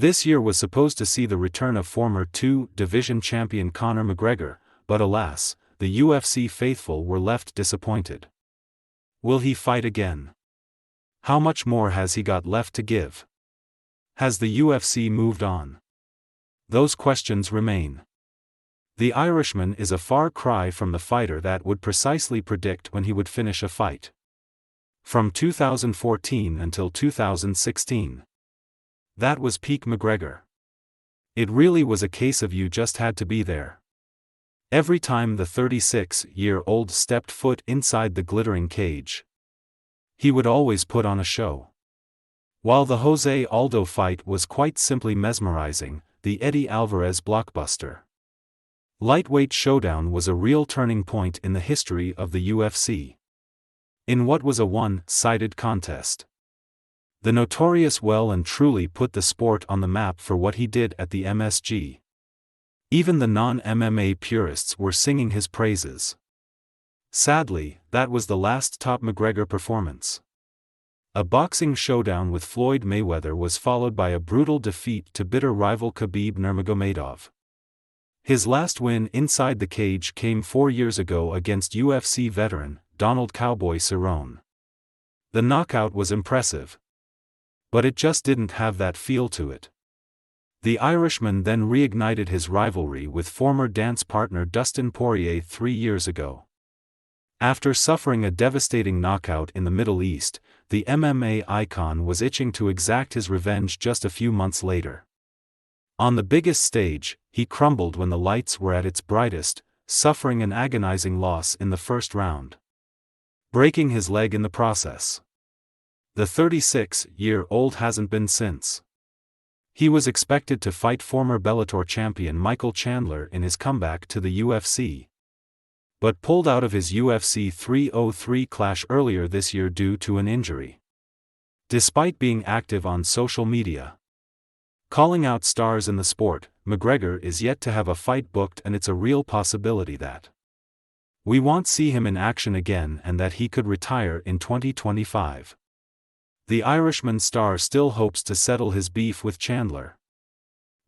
This year was supposed to see the return of former two-division champion Conor McGregor, but alas, the UFC faithful were left disappointed. Will he fight again? How much more has he got left to give? Has the UFC moved on? Those questions remain. The Irishman is a far cry from the fighter that would precisely predict when he would finish a fight. From 2014 until 2016. That was peak McGregor. It really was a case of you just had to be there. Every time the 36-year-old stepped foot inside the glittering cage, he would always put on a show. While the Jose Aldo fight was quite simply mesmerizing, the Eddie Alvarez blockbuster lightweight showdown was a real turning point in the history of the UFC. In what was a one-sided contest, the Notorious well and truly put the sport on the map for what he did at the MSG. Even the non-MMA purists were singing his praises. Sadly, that was the last top McGregor performance. A boxing showdown with Floyd Mayweather was followed by a brutal defeat to bitter rival Khabib Nurmagomedov. His last win inside the cage came 4 years ago against UFC veteran Donald "Cowboy" Cerrone. The knockout was impressive, but it just didn't have that feel to it. The Irishman then reignited his rivalry with former dance partner Dustin Poirier 3 years ago. After suffering a devastating knockout in the Middle East, the MMA icon was itching to exact his revenge just a few months later. On the biggest stage, he crumbled when the lights were at its brightest, suffering an agonizing loss in the first round, breaking his leg in the process. The 36-year-old hasn't been since. He was expected to fight former Bellator champion Michael Chandler in his comeback to the UFC, but pulled out of his UFC 303 clash earlier this year due to an injury. Despite being active on social media, calling out stars in the sport, McGregor is yet to have a fight booked, and it's a real possibility that we won't see him in action again and that he could retire in 2025. The Irishman star still hopes to settle his beef with Chandler,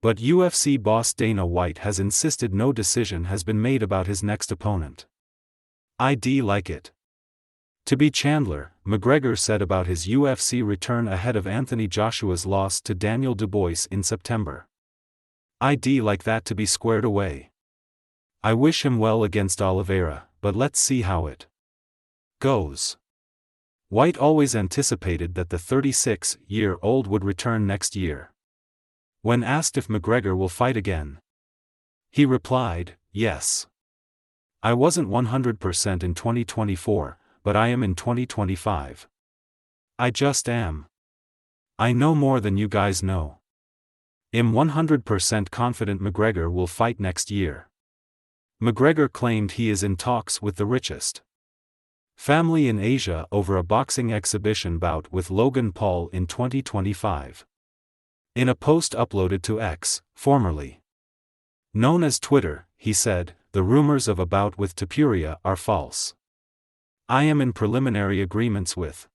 but UFC boss Dana White has insisted no decision has been made about his next opponent. I'd like it to be Chandler, McGregor said about his UFC return ahead of Anthony Joshua's loss to Daniel Dubois in September. I'd like that to be squared away. I wish him well against Oliveira, but let's see how it goes. White always anticipated that the 36-year-old would return next year. When asked if McGregor will fight again, he replied, "Yes. I wasn't 100% in 2024, but I am in 2025. I just am. I know more than you guys know. I'm 100% confident McGregor will fight next year." McGregor claimed he is in talks with the richest family in Asia over a boxing exhibition bout with Logan Paul in 2025. In a post uploaded to X, formerly known as Twitter, he said, "The rumors of a bout with Topuria are false. I am in preliminary agreements with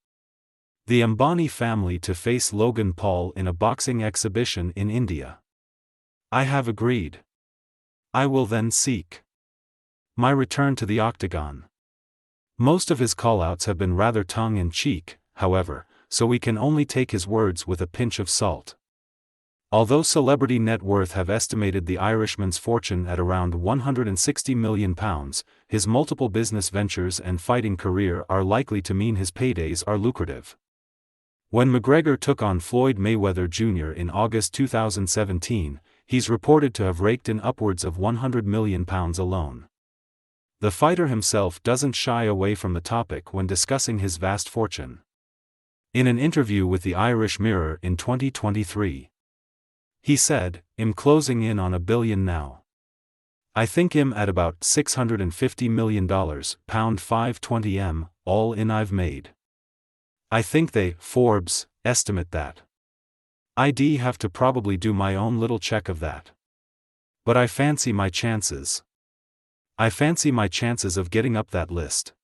the Ambani family to face Logan Paul in a boxing exhibition in India. I have agreed. I will then seek my return to the octagon." Most of his callouts have been rather tongue-in-cheek, however, so we can only take his words with a pinch of salt. Although Celebrity Net Worth have estimated the Irishman's fortune at around £160 million, his multiple business ventures and fighting career are likely to mean his paydays are lucrative. When McGregor took on Floyd Mayweather Jr. in August 2017, he's reported to have raked in upwards of £100 million alone. The fighter himself doesn't shy away from the topic when discussing his vast fortune. In an interview with the Irish Mirror in 2023, he said, "I'm closing in on £1 billion now. I think I'm at about $650 million, £520m, all in I've made. I think they, Forbes, estimate that. I'd have to probably do my own little check of that. But I fancy my chances. I fancy my chances of getting up that list."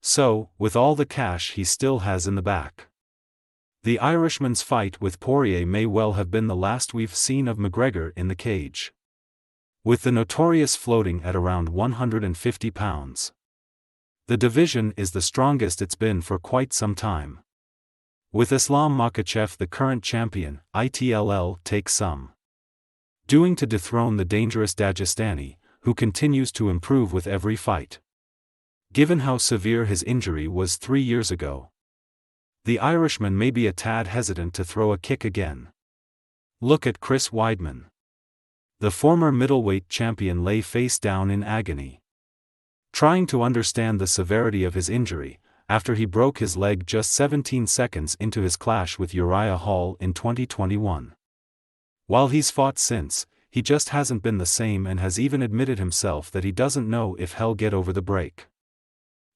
So, with all the cash he still has in the back, The Irishman's fight with Poirier may well have been the last we've seen of McGregor in the cage. With the notorious floating at around 150 pounds. The division is the strongest it's been for quite some time. With Islam Makhachev the current champion, ITLL takes some doing to dethrone the dangerous Dagestani, who continues to improve with every fight. Given how severe his injury was 3 years ago, the Irishman may be a tad hesitant to throw a kick again. Look at Chris Weidman. The former middleweight champion lay face down in agony, trying to understand the severity of his injury, after he broke his leg just 17 seconds into his clash with Uriah Hall in 2021. While he's fought since, he just hasn't been the same and has even admitted himself that he doesn't know if he'll get over the break.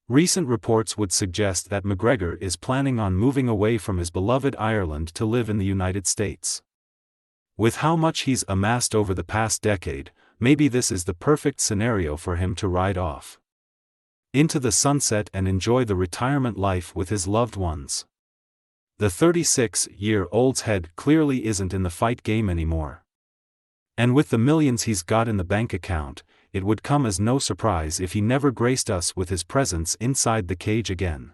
Recent reports would suggest that McGregor is planning on moving away from his beloved Ireland to live in the United States. With how much he's amassed over the past decade, maybe this is the perfect scenario for him to ride off into the sunset and enjoy the retirement life with his loved ones. The 36-year-old's head clearly isn't in the fight game anymore. And with the millions he's got in the bank account, it would come as no surprise if he never graced us with his presence inside the cage again.